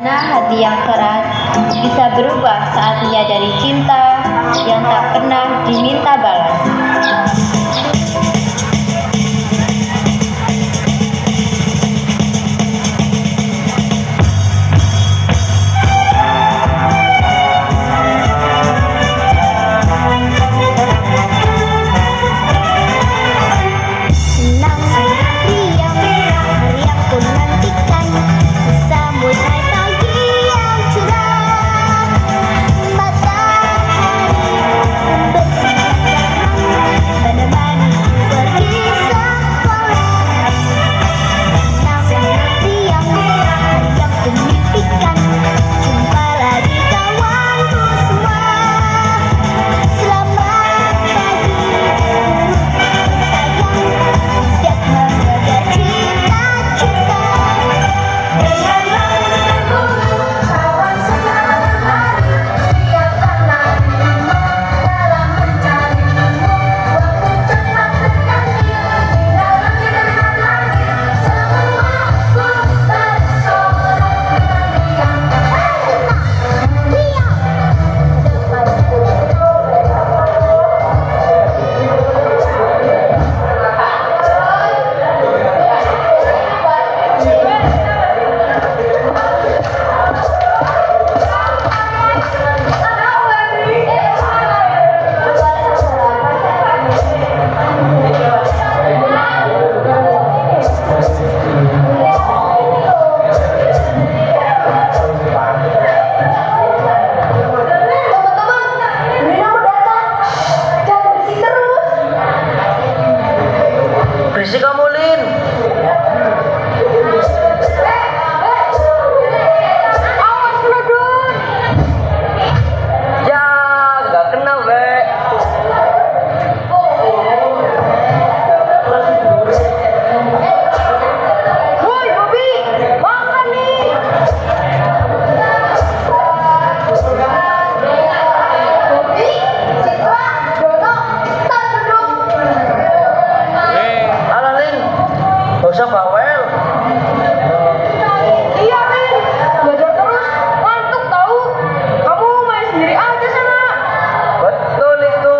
Nah, hati yang keras bisa berubah saat menyadari cinta yang tak pernah diminta balas. Berisik kamu, Lin. Awas lu, Don. Ya, nggak kena, Be. Woi, Bobi, makan nih. Bobi, Citra, Dono, tar dong. Alah, Lin. Gak usah bawel. Iya, Rin. Belajar terus, ngantuk tahu. Kamu main sendiri aja sana. Betul itu.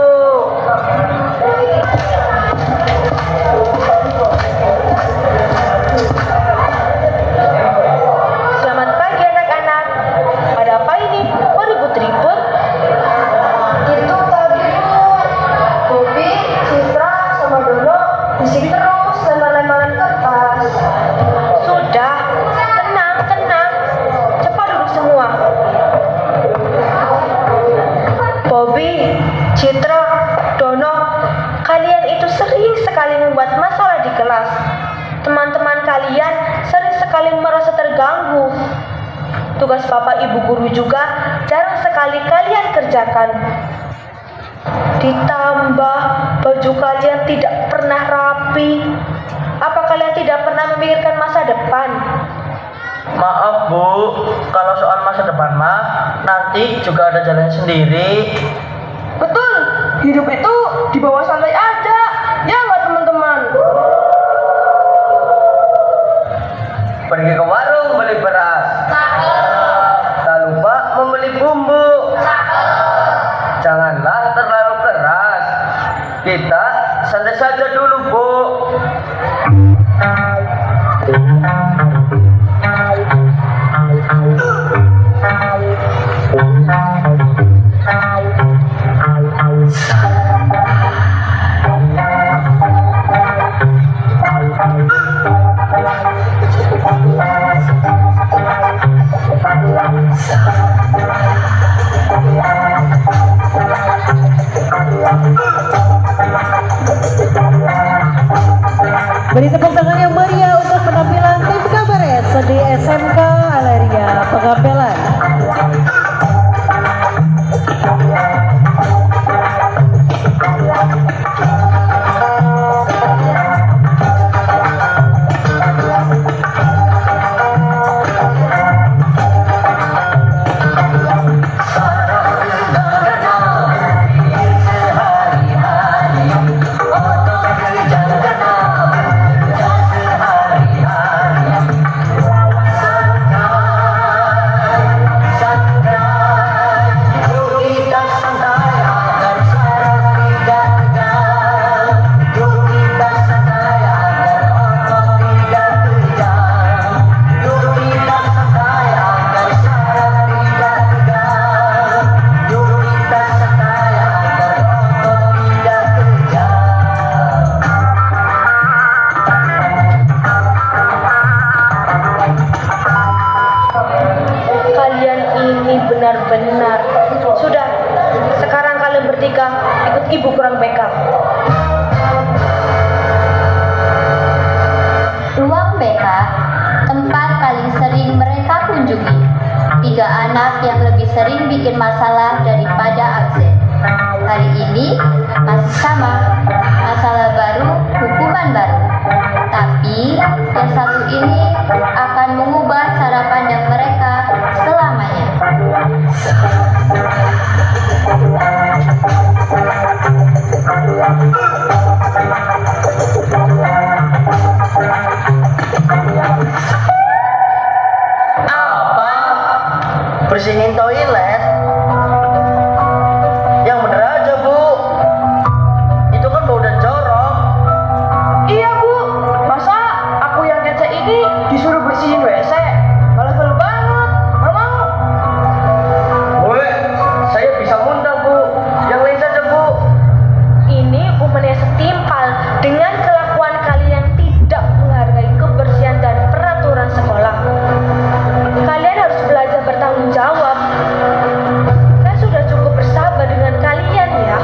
Selamat pagi anak-anak. Ada apa ini? Kok ribut-ribut? Itu tadi Bobi, Citra, sama Dono bisik terus lempar-lemparan kertas. Sudah, tenang, tenang. Cepat duduk semua. Bobi, Citra, Dono, kalian itu sering sekali membuat masalah di kelas. Teman-teman kalian sering sekali merasa terganggu. Tugas Bapak Ibu Guru juga jarang sekali kalian kerjakan. Ditambah baju kalian tidak pernah rapi. Apa kalian tidak pernah memikirkan masa depan? Maaf, Bu. Kalau soal masa depan mah nanti juga ada jalan sendiri. Betul, hidup itu dibawa santai aja. Ya nggak teman-teman? Pergi ke warung beli beras. Tak lupa membeli bumbu. Janganlah terlalu keras. Kita santai saja dulu, Bu. Beri tepuk tangan yang meriah untuk penampilan tim Kabaret di SMK Aleria Pengampelan. benar-benar. Sudah, sekarang kalian bertiga ikut ibu kurang beka. Ruang BK, tempat paling sering mereka kunjungi. 3 anak yang lebih sering bikin masalah daripada absen. Hari ini masih sama, masalah baru, hukuman baru. Tapi yang satu ini akan mengubah cara pandang mereka selamanya. Apa? Bersihin toilet? Yang bener aja, Bu. Itu kan bau dan jorok. Iya bu, masa aku yang ngecek ini disuruh bersihin WC? Malah banget, nggak mau. Woi, saya bisa muntah, Bu. Yang lain saja, Bu. Ini hukumannya setimpal dengan kelakuan kalian yang tidak menghargai kebersihan dan peraturan sekolah. Kalian harus belajar bertanggung jawab. Saya sudah cukup bersabar dengan kalian ya.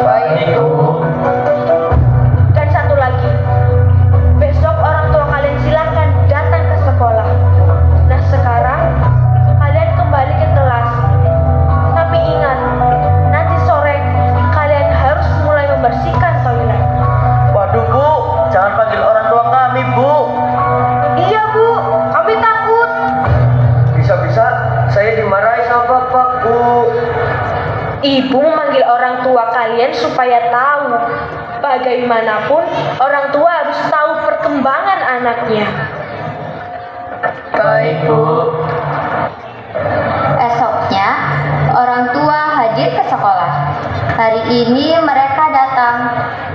Baik, Bu. Dan satu lagi, besok orang tua kalian silakan datang ke sekolah. Nah sekarang kalian kembali ke kelas. Tapi ingat, nanti sore kalian harus mulai membersihkan toilet. Waduh, Bu. Jangan panggil orang tua kami, Bu. Iya bu, kami takut. Bisa-bisa saya dimarahi sama Bapak, Bu. Ibu memanggil orang tua kalian supaya tahu. Bagaimanapun, orang tua harus tahu perkembangan anaknya. Baik, Bu. Esoknya, orang tua hadir ke sekolah. Hari ini mereka datang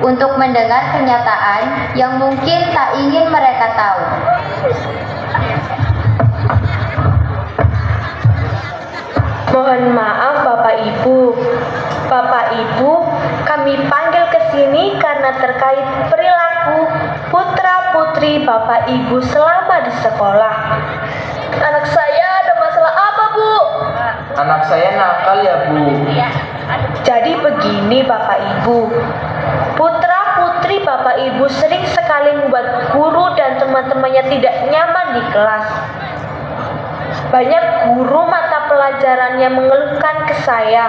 untuk mendengar kenyataan yang mungkin tak ingin mereka tahu. Mohon maaf Bapak Ibu. Bapak Ibu, kami panggil ke sini karena terkait perilaku putra-putri Bapak Ibu selama di sekolah. Anak saya ada masalah apa, Bu? Anak saya nakal ya, Bu. Jadi begini Bapak Ibu. Putra-putri Bapak Ibu sering sekali membuat guru dan teman-temannya tidak nyaman di kelas. Banyak guru mata pelajarannya mengeluhkan ke saya.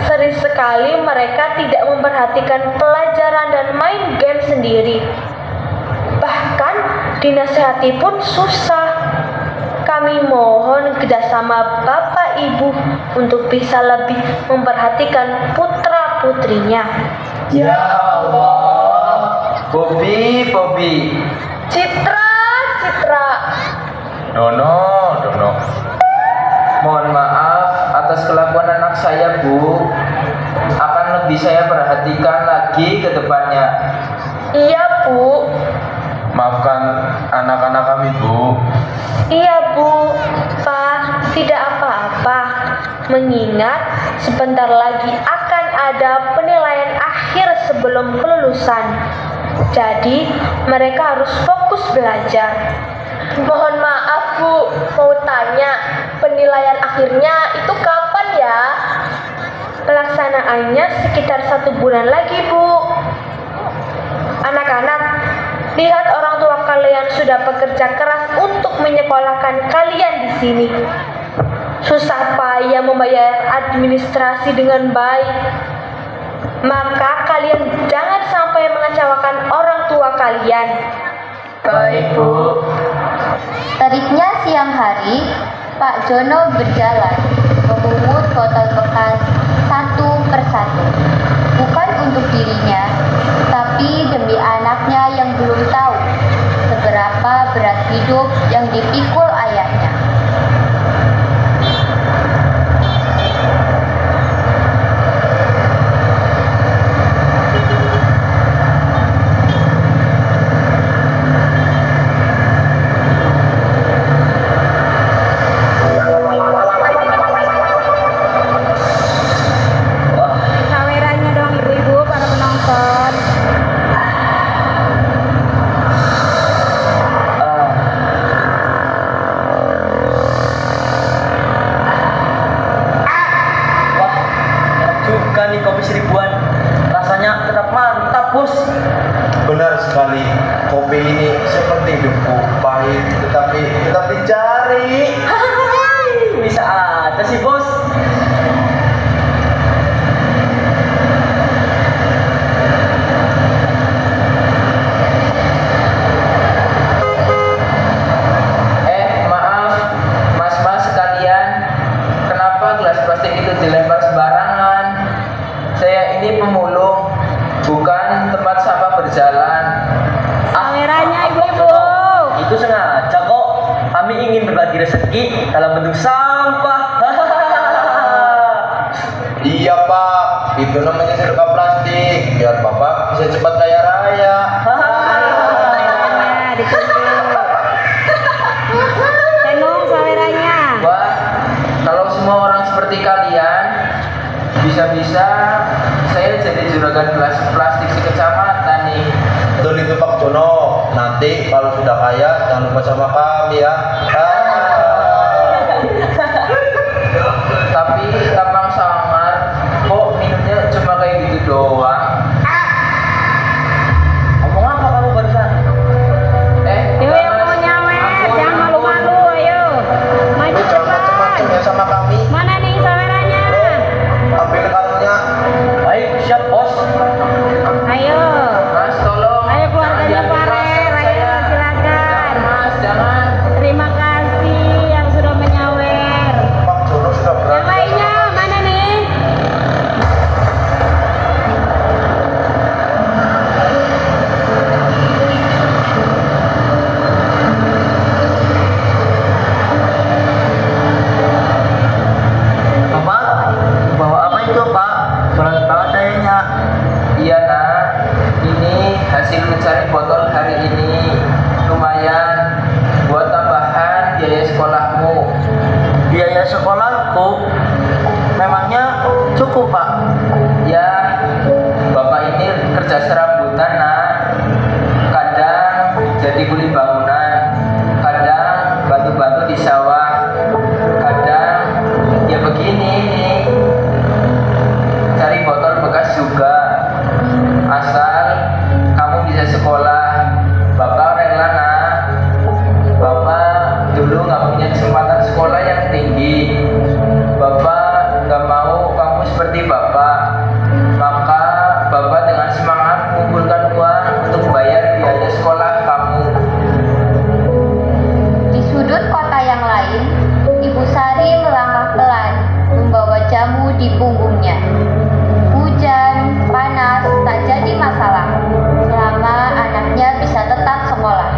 Sering sekali mereka tidak memperhatikan pelajaran dan main game sendiri. Bahkan dinasehati pun susah. Kami mohon kerjasama Bapak Ibu untuk bisa lebih memperhatikan putra-putrinya. Ya Allah. Bobi. Citra. Dono. Mohon maaf atas kelakuan anak saya, Bu. Akan lebih saya perhatikan lagi ke depannya. Iya, Bu. Maafkan anak-anak kami, Bu. Iya, Bu. Pak, tidak apa-apa. Mengingat sebentar lagi akan ada penilaian akhir sebelum kelulusan. Jadi, mereka harus fokus belajar. Mohon maaf, Bu. Mau tanya, penilaian akhirnya itu kapan ya? Pelaksanaannya sekitar 1 bulan lagi, Bu. Anak-anak, lihat orang tua kalian sudah bekerja keras untuk menyekolahkan kalian di sini. Susah payah membayar administrasi dengan baik. Maka kalian jangan sampai mengecewakan orang tua kalian. Baik, Bu. Teriknya siang hari, Pak Jono berjalan memungut botol bekas satu persatu. Bukan untuk dirinya, tapi demi anaknya yang belum tahu seberapa berat hidup yang dipikul ayahnya. Kameranya dong ibu-ibu para penonton. Bobi ini seperti debu pahit tetapi tetap dicari. Bisa ada sih bos. Maaf, mas-mas sekalian, kenapa gelas plastik itu dilempar sembarangan? Saya ini pemulung, bukan tempat sampah berjalan. Kameranya ibu-ibu. Itu sengaja kok. Kami ingin berbagi rezeki dalam bentuk sampah. Iya pak, itu namanya sedekah plastik biar bapak bisa cepat kaya raya. Tenung saweranya. Wah, kalau semua orang seperti kalian, bisa-bisa saya jadi juragan gelas plastik sekecamatan nih. Betul itu Pak Jono. Nanti kalau sudah kaya jangan lupa sama kami ya. Tapi tampang sangar, kok minumnya cuma kayak gitu doang? Ngomong apa kamu barusan? Dewi yang mau nyawer, ampun, jangan ampun. malu-malu, ayo. Maju Lu jangan cepat. macam-macam ya sama kami. Mana nih saweranya? Ambil kalungnya. Baik, siap bos. Ayo. Mas, tolong. Ayo keluarganya Jangan Farel, dipaksa ayo saya. silakan. Jangan, Mas, jangan. Terima kasih yang sudah menyawer. Pak Jono sudah Yang berani. lainnya mana nih? Bapak, bawa apa itu pak? Berat banget kayaknya. Iya nak, ini hasil mencari botol hari ini. Lumayan buat tambahan biaya sekolahmu. Biaya sekolahku memangnya cukup pak? Ya, bapak ini kerja serabutan nak. Kadang jadi kuli bangunan, kadang bantu-bantu di sawah, kadang ya begini nih, cari botol bekas juga. Asal kamu bisa sekolah, bapak rela nak. Bapak dulu nggak punya kesempatan sekolah yang tinggi. Bapak nggak mau kamu seperti bapak. Maka bapak dengan semangat mengumpulkan uang untuk bayar biaya sekolah kamu. Di sudut kota yang lain, Ibu Sari melangkah pelan, membawa jamu di punggungnya. Hujan, panas, tak jadi masalah, selama anaknya bisa tetap sekolah.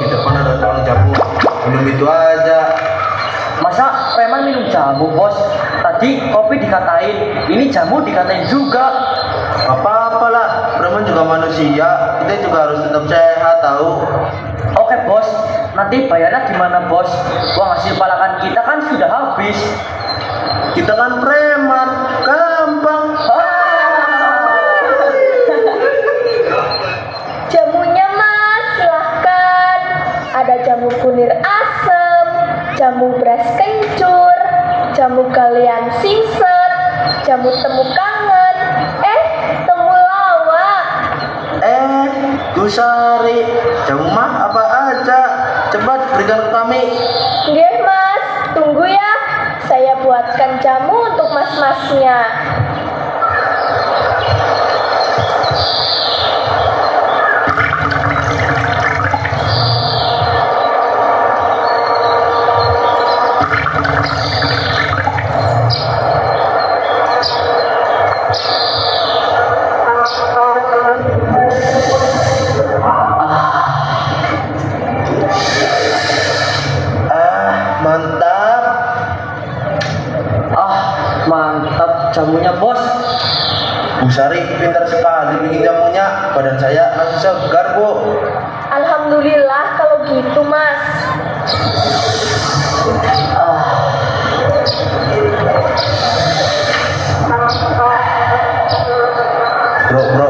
di depan ada tukang jamu. Minum itu aja. Masa preman minum jamu, bos? Tadi kopi dikatain, ini jamu dikatain juga. Apa-apalah, preman juga manusia. Kita juga harus tetap sehat tahu. Oke, bos. Nanti bayarnya gimana, bos? Uang hasil palakan kita kan sudah habis. Kita kan preman, gampang. Jamunya mas, silahkan. Ada jamu kunir asem, jamu beras kencur, jamu galian singset, jamu temu kangen, temulawak. Gusari, jamu mah apa aja? Cepat berikan ke kami. Nggih mas, tunggu ya. Saya buatkan jamu untuk mas-masnya. Mantap. Mantap jamunya, bos. Bu Sari pintar sekali bikin jamunya. Badan saya masih segar, Bu. Alhamdulillah kalau gitu mas. Bro,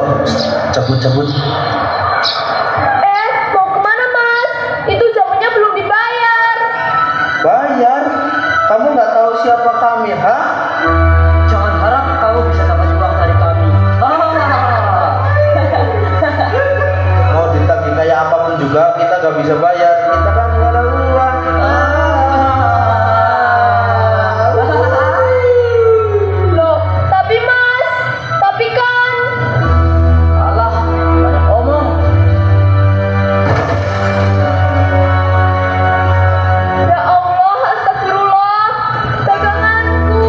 cabut. Mau kemana mas? Itu jamunya belum dibayar. Bayar? Kamu nggak tahu siapa kami, ha? Jangan harap kamu bisa dapat uang dari kami. Mau ditagih kayak apapun juga kita nggak bisa bayar. Kita kan nggak ada uang. Loh, tapi mas, tapi kan. Alah, banyak omong. Ya Allah, astagfirullah. Daganganku.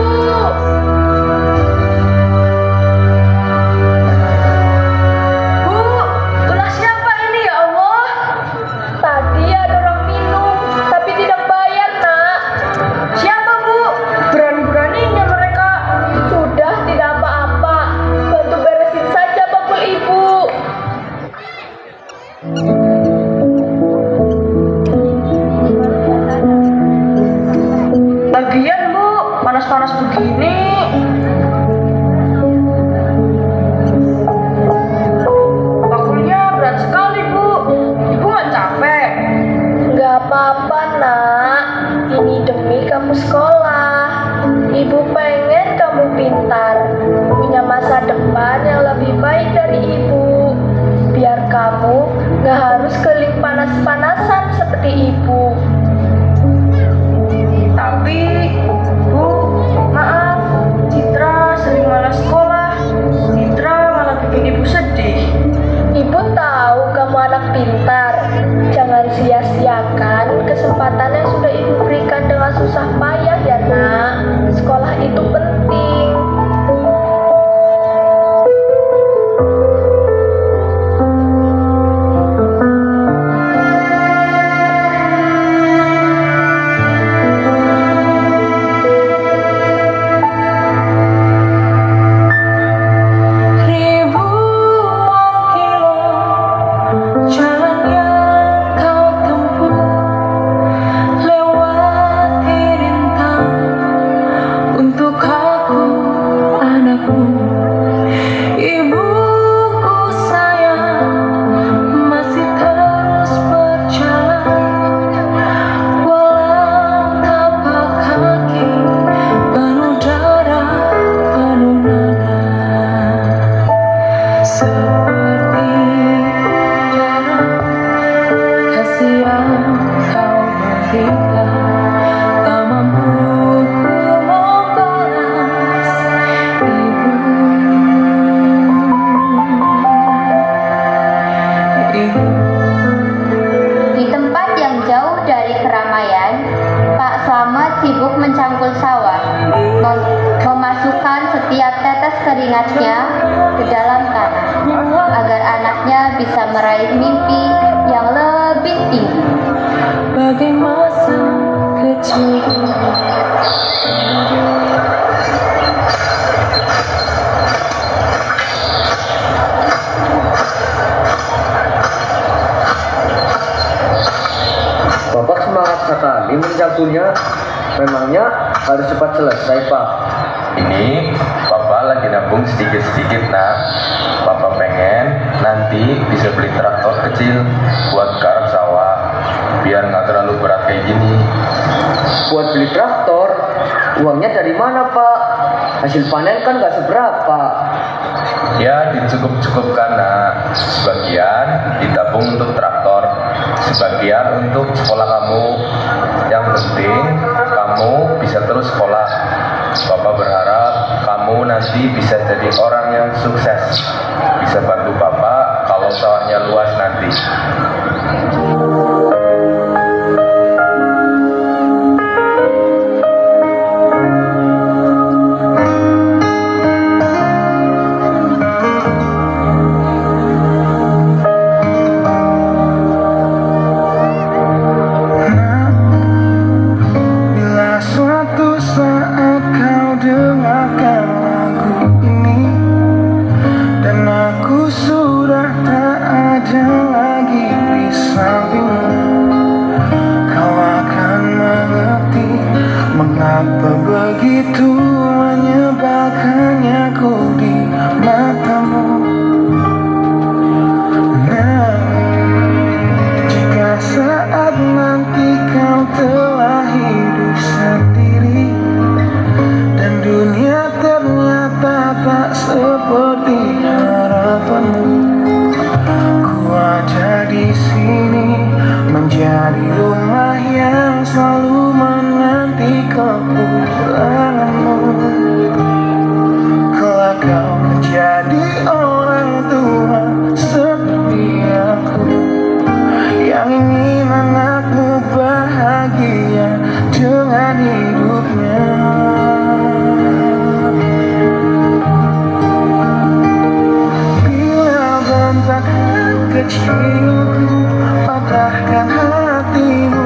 Bu, ulah siapa ini ya Allah? Tadi ada orang minum, tapi tidak bayar nak. Siapa bu? Berani-beraninya mereka. Sudah tidak apa-apa. Bantu beresin saja bakul ibu. Lagian bu, panas-panas begini. Bakulnya berat sekali bu. Ibu nggak capek? Nggak apa-apa nak. Ini demi kamu sekolah. Ibu pengen kamu pintar, punya masa depan yang lebih baik dari ibu. Biar kamu nggak harus keliling panas-panasan seperti ibu. Tapi, Bu, maaf, Citra sering malas sekolah. Citra malah bikin ibu sedih. Ibu tahu kamu anak pintar. Jangan sia-siakan kesempatan yang sudah ibu berikan dengan susah payah ya nak. Sekolah itu penting. Ribuan kilo jalan yang kau tempuh, lewati rintang untuk aku anakmu. Ibuku sayang masih terus berjalan, walau tapak kaki penuh darah, penuh noda. Seperti jarang kasih yang kau berikan, tak mampu ku membalas ibu. Di tempat yang jauh dari keramaian, Pak Slamet sibuk mencangkul sawah, memasukkan setiap tetes keringatnya ke dalam tanah, agar anaknya bisa meraih mimpi yang lebih tinggi. Bagai masa kecil. Bapak semangat sekali mencampurnya. Memangnya harus cepat selesai, Pak. Ini Papa lagi nabung sedikit-sedikit nak. Papa pengen nanti bisa beli traktor kecil buat garap sawah, biar nggak terlalu berat kayak gini. Buat beli traktor, uangnya dari mana, Pak? Hasil panen kan nggak seberapa. Ya dicukup-cukupkan nak. Sebagian ditabung untuk traktor, sebagian untuk sekolah kamu. Yang penting kamu bisa terus sekolah. Bapak berharap kamu nanti bisa jadi orang yang sukses, bisa bantu Bapak kalau sawahnya luas nanti. Bila suatu saat kau dengarkan lagu ini dan aku sudah tak ada lagi di sampingmu, kau akan mengerti mengapa begitu menyebalkannya ku di matamu. Jika saat nanti kau telah hidup sendiri dan dunia ternyata tak seperti harapanmu, ku ada di sini menjadi rumah yang selalu menanti kepulanganmu. Kelak kau menjadi orang tua seperti aku, yang ingin anakmu bahagia dengan hidupnya. Bila bentakan kecilku patahkan hatimu,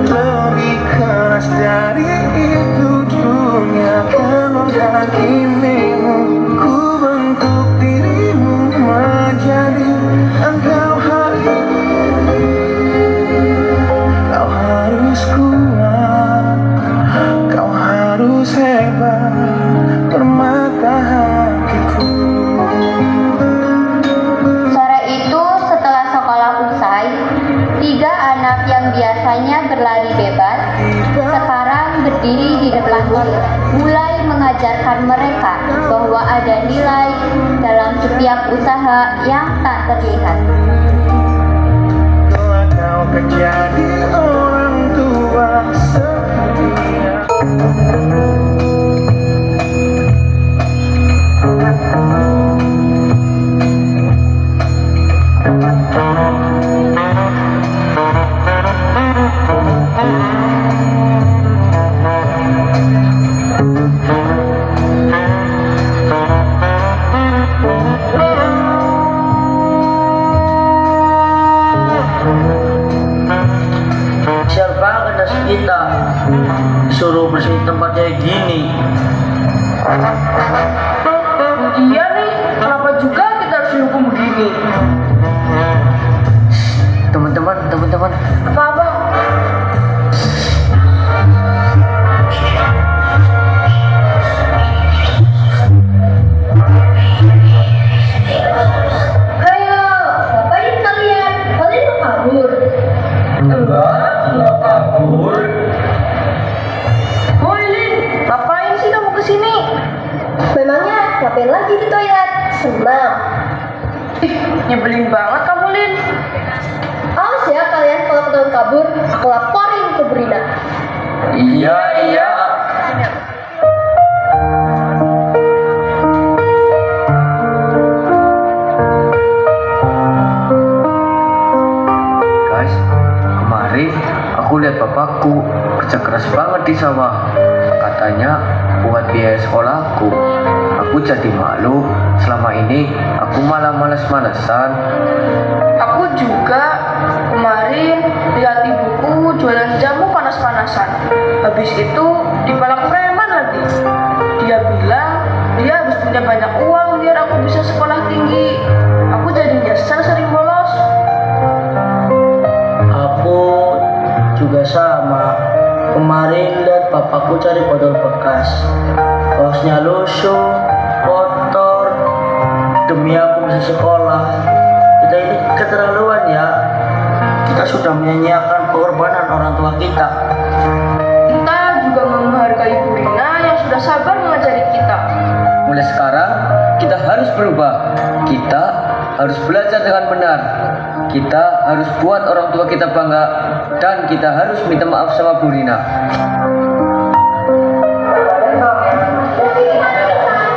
lebih keras dari itu dunia akan menghakimimu. Ku bentuk dirimu menjadi engkau hari. Kau harus kuat, kau harus hebat, permata hatiku. Sore itu setelah sekolah usai, 3 anak yang biasanya berlari bebas sekarang berdiri di depan guru, mulai mengajarkan mereka bahwa ada nilai dalam setiap usaha yang tak terlihat. Kelak kau akan jadi orang tua seperti aku. Sial banget nasib kita, suruh bersih tempat kayak gini. Iya nih, kenapa juga kita harus dihukum begini? Teman-teman, Apa? Ayo, ngapain kalian? Kalian mau kabur? Enggak kabur. Woi Lin, ngapain sih kamu kesini? Memangnya ngapain lagi di toilet? Senam. Ih, nyebelin banget kamu Lin. Awas ya kalian kalau ketahuan kabur, aku laporin ke Brina. Iya. Guys, kemarin aku lihat bapakku kerja keras banget di sawah. Katanya buat biaya sekolahku. Aku jadi malu. Selama ini aku malah males-malesan. Aku juga kemarin bapakku cari botol bekas. Kaosnya lusuh, kotor. Demi aku bisa sekolah. Kita ini keterlaluan ya. Kita sudah menyanyiakan pengorbanan orang tua kita. Kita juga menghargai Bu Rina yang sudah sabar mengajari kita. Mulai sekarang kita harus berubah. Kita harus belajar dengan benar. Kita harus buat orang tua kita bangga. Dan kita harus minta maaf sama Bu Rina.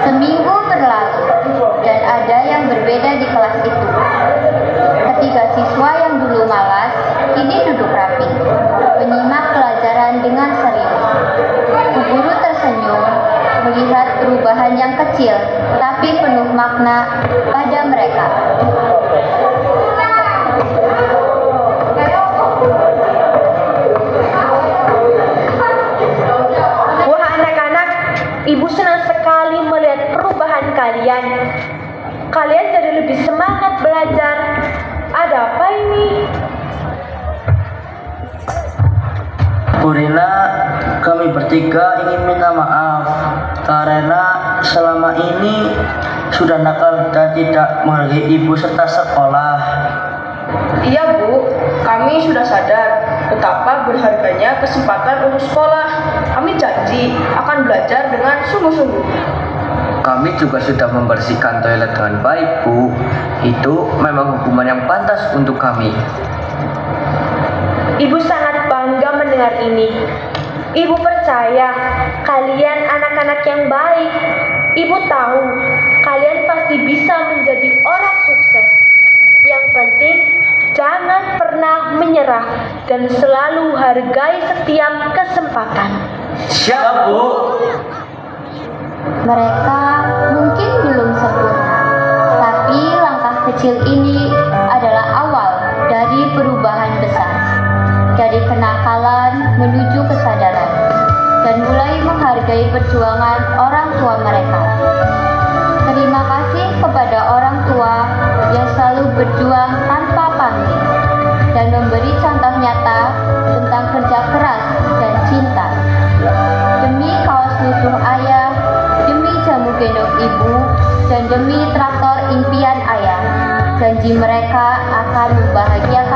Seminggu berlalu dan ada yang berbeda di kelas itu. Ketiga siswa yang dulu malas kini duduk rapi, menyimak pelajaran dengan serius. Bu guru tersenyum melihat perubahan yang kecil tapi penuh makna pada mereka. Wah anak-anak, ibu senang sekali melihat perubahan kalian. Kalian jadi lebih semangat belajar. Ada apa ini? Bu Rina, kami bertiga ingin minta maaf karena selama ini sudah nakal dan tidak menghargai ibu serta sekolah. Iya Bu, kami sudah sadar betapa berharganya kesempatan untuk sekolah. Kami janji akan belajar dengan sungguh-sungguh. Kami juga sudah membersihkan toilet dengan baik, Bu. Itu memang hukuman yang pantas untuk kami. Ibu sangat bangga mendengar ini. Ibu percaya kalian anak-anak yang baik. Ibu tahu kalian pasti bisa menjadi orang sukses. Yang penting jangan pernah menyerah dan selalu hargai setiap kesempatan. Siap, Bu. Mereka mungkin belum sempurna, tapi langkah kecil ini adalah awal dari perubahan besar. Dari kenakalan menuju kesadaran dan mulai menghargai perjuangan orang tua mereka. Terima kasih kepada orang tua yang selalu berjuang tanpa pamrih dan memberi contoh nyata tentang kerja keras dan cinta. Demi kaos lusuh ayah, demi jamu gendong ibu, dan demi traktor impian ayah, janji mereka akan membahagiakan